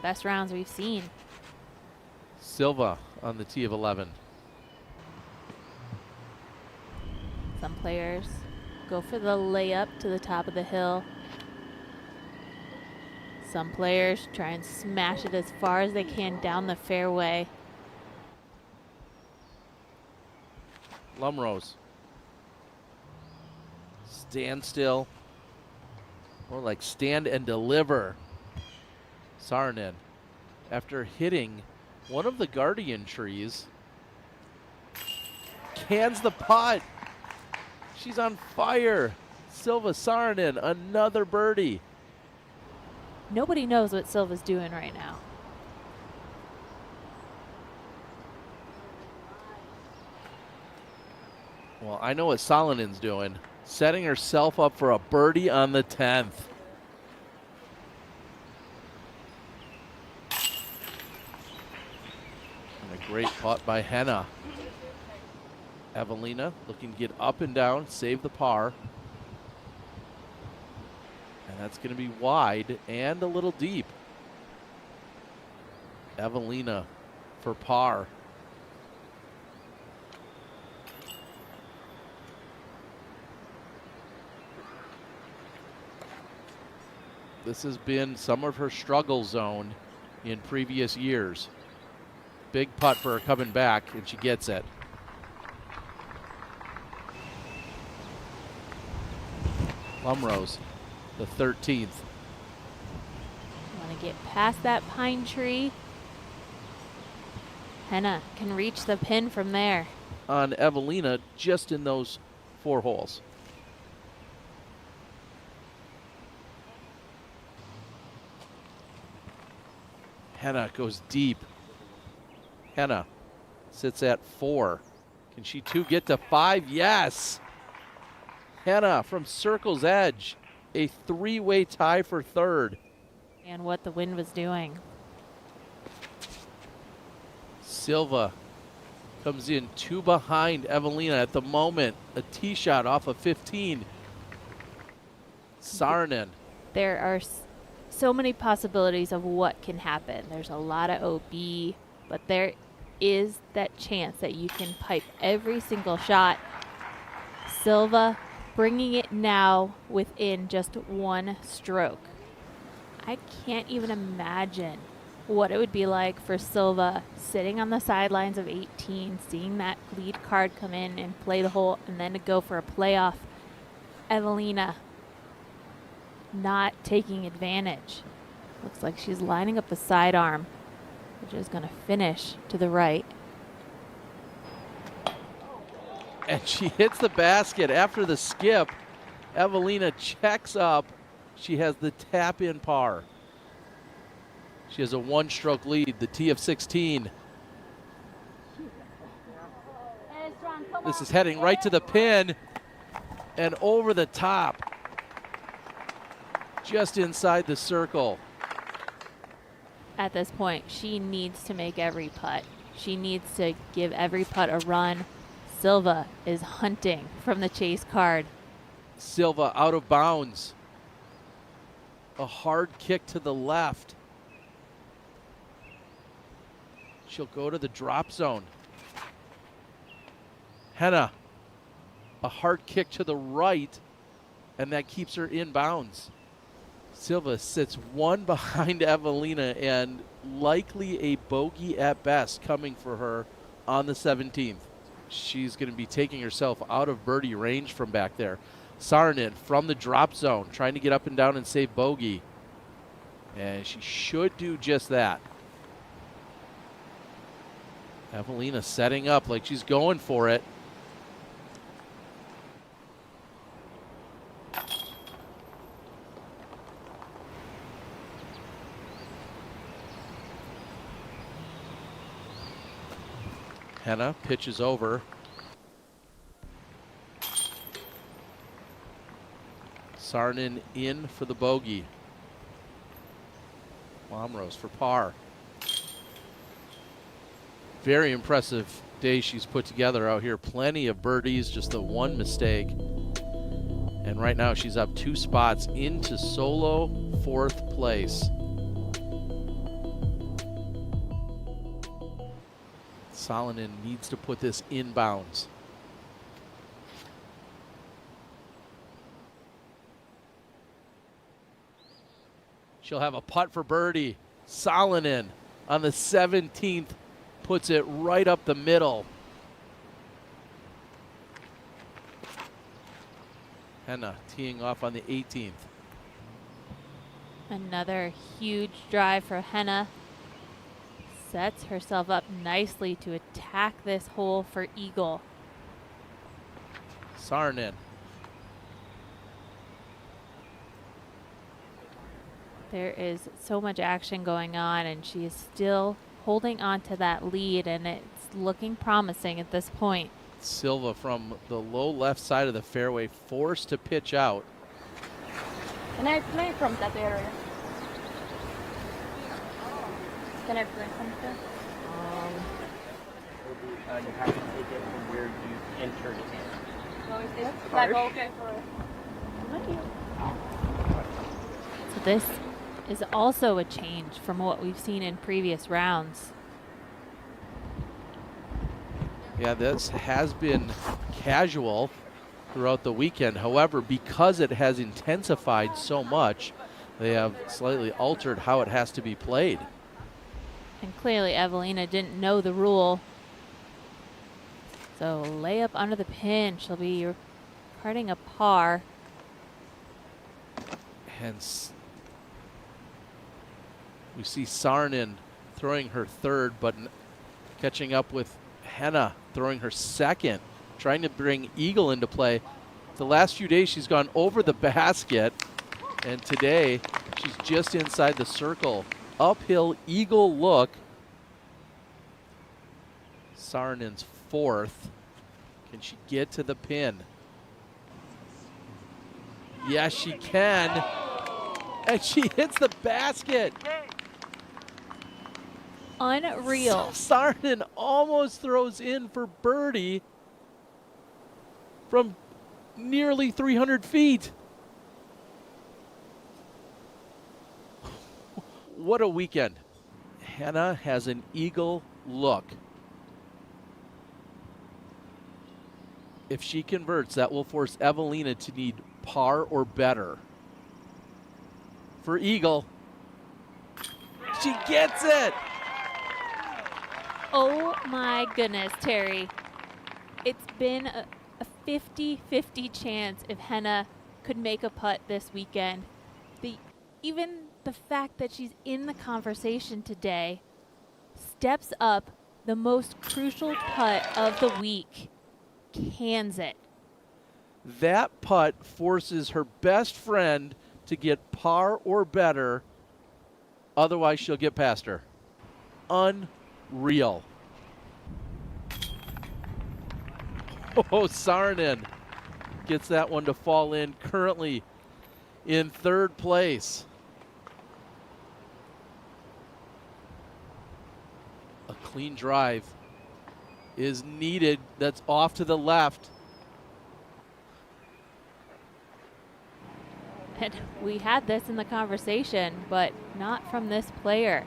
best rounds we've seen. Silva on the tee of 11. Some players go for the layup to the top of the hill. Some players try and smash it as far as they can down the fairway. Blomroos. Stand still. More like stand and deliver. Saarinen, after hitting one of the guardian trees, cans the putt. She's on fire. Silva Saarinen, another birdie. Nobody knows what Silva's doing right now. Well, I know what Salonen's doing. Setting herself up for a birdie on the 10th. And a great putt by Henna. Eveliina looking to get up and down, save the par. And that's going to be wide and a little deep. Eveliina for par. This has been some of her struggle zone in previous years. Big putt for her coming back, and she gets it. Blomroos, the 13th. Want to get past that pine tree. Henna can reach the pin from there. On Eveliina, just in those 4 holes. Henna goes deep. Henna sits at 4. Can she too get to 5? Yes. Henna from circle's edge. A 3-way tie for 3rd. And what the wind was doing. Silva comes in 2 behind Eveliina at the moment. A tee shot off of 15. Saarinen. There are so many possibilities of what can happen. There's a lot of OB, but there is that chance that you can pipe every single shot. Silva bringing it now within just 1 stroke. I can't even imagine what it would be like for Silva sitting on the sidelines of 18, seeing that lead card come in and play the hole, and then to go for a playoff. Eveliina not taking advantage. Looks like she's lining up the sidearm, which is going to finish to the right. And she hits the basket after the skip. Eveliina checks up. She has the tap-in par. She has a 1-stroke lead, the tee of 16. This is heading right to the pin and over the top. Just inside the circle. At this point, she needs to make every putt. She needs to give every putt a run. Silva is hunting from the chase card. Silva out of bounds. A hard kick to the left. She'll go to the drop zone. Henna, a hard kick to the right, and that keeps her in bounds. Silva sits 1 behind Eveliina, and likely a bogey at best coming for her on the 17th. She's going to be taking herself out of birdie range from back there. Saarinen from the drop zone, trying to get up and down and save bogey. And she should do just that. Eveliina setting up like she's going for it. Henna pitches over. Saarinen in for the bogey. Blomroos for par. Very impressive day she's put together out here. Plenty of birdies, just the 1 mistake. And right now she's up 2 spots into solo 4th place. Salonen needs to put this inbounds. She'll have a putt for birdie. Salonen on the 17th puts it right up the middle. Henna teeing off on the 18th. Another huge drive for Henna. Sets herself up nicely to attack this hole for eagle. Saarinen. There is so much action going on, and she is still holding on to that lead, and it's looking promising at this point. Silva from the low left side of the fairway, forced to pitch out. Can I play from that area? Can I play from there? You have to take it from where you entered in. So is this like okay for? Thank you. So this is also a change from what we've seen in previous rounds. Yeah, this has been casual throughout the weekend. However, because it has intensified so much, they have slightly altered how it has to be played. And clearly Eveliina didn't know the rule. So layup under the pin. She'll be carding a par. Hence, we see Saarinen throwing her third, but catching up with Henna throwing her second, trying to bring eagle into play. The last few days she's gone over the basket, and today she's just inside the circle. Uphill eagle look. Saarinen's fourth. Can she get to the pin? Yes, she can. And she hits the basket. Unreal. Saarinen almost throws in for birdie from nearly 300 feet. What a weekend. Henna has an eagle look. If she converts, that will force Eveliina to need par or better. For eagle. She gets it. Oh my goodness, Terry. It's been a 50-50 chance if Henna could make a putt this weekend. Even the fact that she's in the conversation today steps up the most crucial putt of the week. Cans it. That putt forces her best friend to get par or better. Otherwise, she'll get past her. Unreal. Oh, Saarinen gets that one to fall in, currently in third place. A clean drive is needed. That's off to the left. And we had this in the conversation, but not from this player.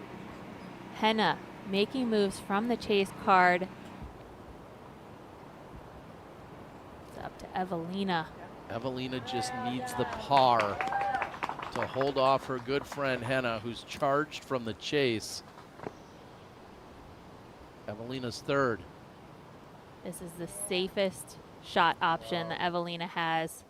Henna making moves from the chase card. It's up to Eveliina. Eveliina just needs the par to hold off her good friend Henna, who's charged from the chase. Eveliina's third. This is the safest shot option that Eveliina has.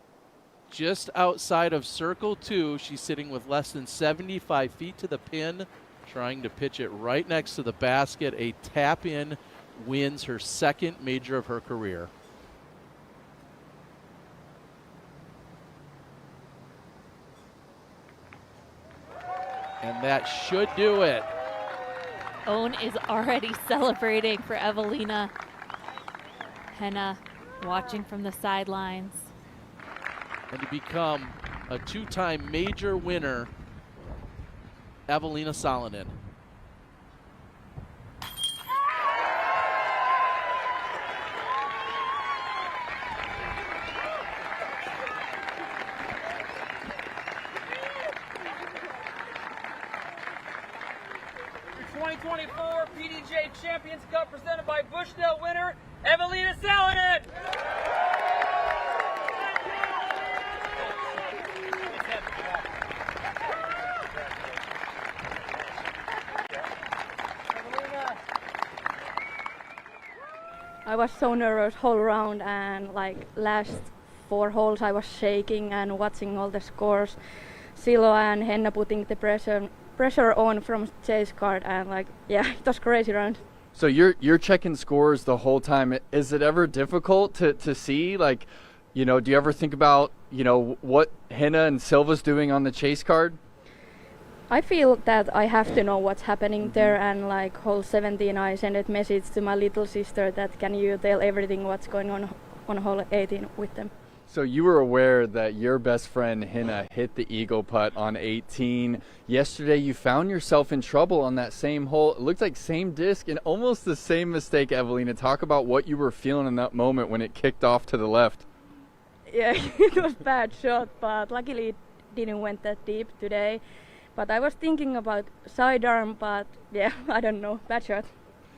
Just outside of circle two, she's sitting with less than 75 feet to the pin, trying to pitch it right next to the basket. A tap in wins her second major of her career. And that should do it. Owen is already celebrating for Eveliina. Henna watching from the sidelines. And to become a two-time major winner, Eveliina Salonen. Your 2024 PDGA Champions Cup presented by Bushnell winner, Eveliina Salonen! I was so nervous whole round, and like last 4 holes I was shaking and watching all the scores. Silva and Henna putting the pressure on from chase card, and like, yeah, it was crazy round. So you're checking scores the whole time. Is it ever difficult to see, like, you know, do you ever think about, you know, what Henna and Silva's doing on the chase card? I feel that I have to know what's happening there, and like hole 17 I sent a message to my little sister that can you tell everything what's going on hole 18 with them. So you were aware that your best friend Henna hit the eagle putt on 18. Yesterday you found yourself in trouble on that same hole. It looked like same disc and almost the same mistake, Eveliina. Talk about what you were feeling in that moment when it kicked off to the left. Yeah, it was bad shot, but luckily it didn't went that deep today. But I was thinking about sidearm, but yeah, I don't know, bad shot.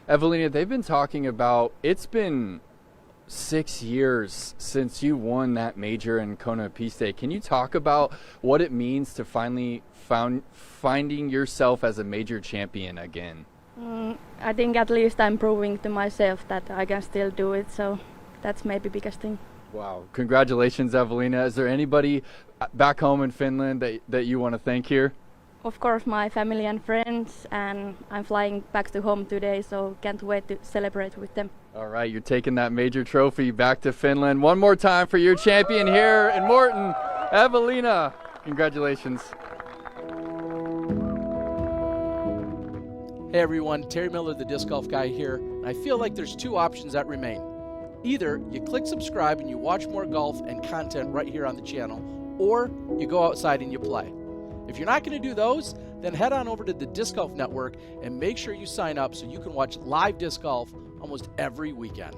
Eveliina, they've been talking about, it's been 6 years since you won that major in Kona Piste. Can you talk about what it means to finally finding yourself as a major champion again? I think at least I'm proving to myself that I can still do it, so that's maybe biggest thing. Wow. Congratulations, Eveliina. Is there anybody back home in Finland that you want to thank here? Of course, my family and friends, and I'm flying back to home today, so can't wait to celebrate with them. All right, you're taking that major trophy back to Finland. One more time for your champion here in Morton, Eveliina. Congratulations. Hey everyone, Terry Miller, the Disc Golf Guy here. I feel like there's 2 options that remain. Either you click subscribe and you watch more golf and content right here on the channel, or you go outside and you play. If you're not going to do those, then head on over to the Disc Golf Network and make sure you sign up so you can watch live disc golf almost every weekend.